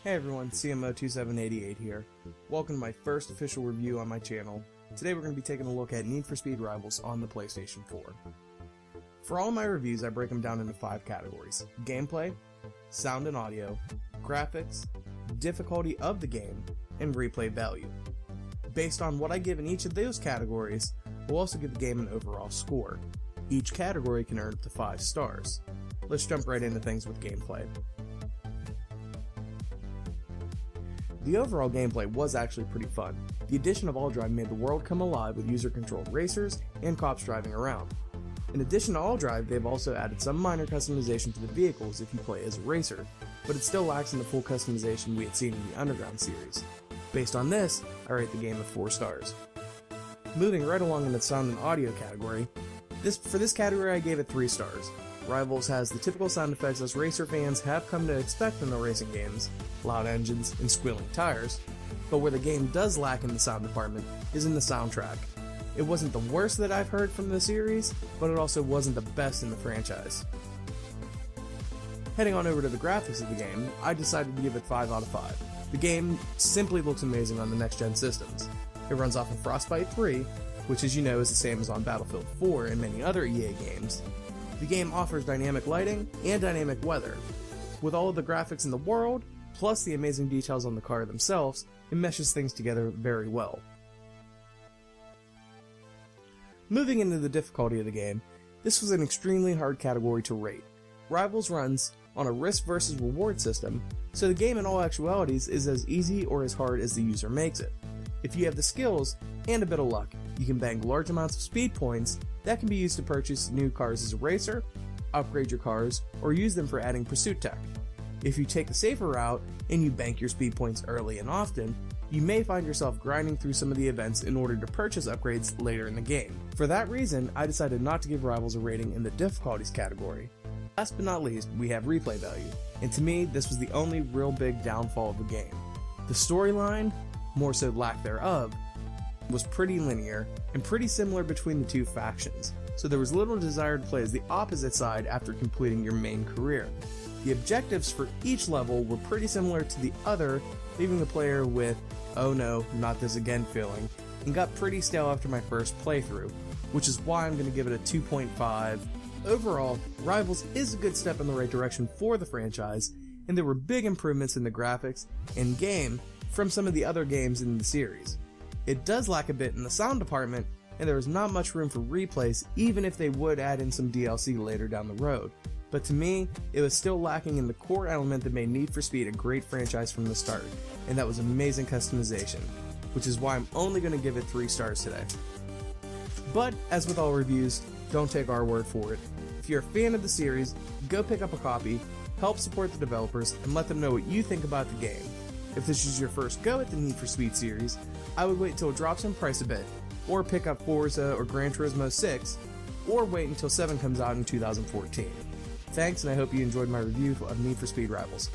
Hey everyone, CMO2788 here. Welcome to my first official review on my channel. Today we're going to be taking a look at Need for Speed Rivals on the PlayStation 4. For all my reviews, I break them down into 5 categories: gameplay, sound and audio, graphics, difficulty of the game, and replay value. Based on what I give in each of those categories, we'll also give the game an overall score. Each category can earn up to 5 stars. Let's jump right into things with gameplay. The overall gameplay was actually pretty fun. The addition of All Drive made the world come alive with user-controlled racers and cops driving around. In addition to All Drive, they've also added some minor customization to the vehicles if you play as a racer, but it still lacks in the full customization we had seen in the Underground series. Based on this, I rate the game of 4 stars. Moving right along in the sound and audio category, for this category I gave it 3 stars. Rivals has the typical sound effects us racer fans have come to expect in the racing games, loud engines and squealing tires, but where the game does lack in the sound department is in the soundtrack. It wasn't the worst that I've heard from the series, but it also wasn't the best in the franchise. Heading on over to the graphics of the game, I decided to give it 5 out of 5. The game simply looks amazing on the next-gen systems. It runs off of Frostbite 3, which as you know is the same as on Battlefield 4 and many other EA games. The game offers dynamic lighting and dynamic weather. With all of the graphics in the world, plus the amazing details on the car themselves, it meshes things together very well. Moving into the difficulty of the game, this was an extremely hard category to rate. Rivals runs on a risk versus reward system, so the game in all actualities is as easy or as hard as the user makes it. If you have the skills and a bit of luck, you can bank large amounts of speed points that can be used to purchase new cars as a racer, upgrade your cars, or use them for adding pursuit tech. If you take the safer route and you bank your speed points early and often, you may find yourself grinding through some of the events in order to purchase upgrades later in the game. For that reason, I decided not to give Rivals a rating in the difficulties category. Last but not least, we have replay value, and to me, this was the only real big downfall of the game. The storyline, more so lack thereof, was pretty linear and pretty similar between the two factions, so there was little desire to play as the opposite side after completing your main career. The objectives for each level were pretty similar to the other, leaving the player with, oh no, not this again feeling, and got pretty stale after my first playthrough, which is why I'm going to give it a 2.5. Overall, Rivals is a good step in the right direction for the franchise, and there were big improvements in the graphics and game from some of the other games in the series. It does lack a bit in the sound department, and there is not much room for replays even if they would add in some DLC later down the road. But to me, it was still lacking in the core element that made Need for Speed a great franchise from the start, and that was amazing customization, which is why I'm only going to give it 3 stars today. But, as with all reviews, don't take our word for it. If you're a fan of the series, go pick up a copy, help support the developers, and let them know what you think about the game. If this is your first go at the Need for Speed series, I would wait until it drops in price a bit, or pick up Forza or Gran Turismo 6, or wait until 7 comes out in 2014. Thanks, and I hope you enjoyed my review of Need for Speed Rivals.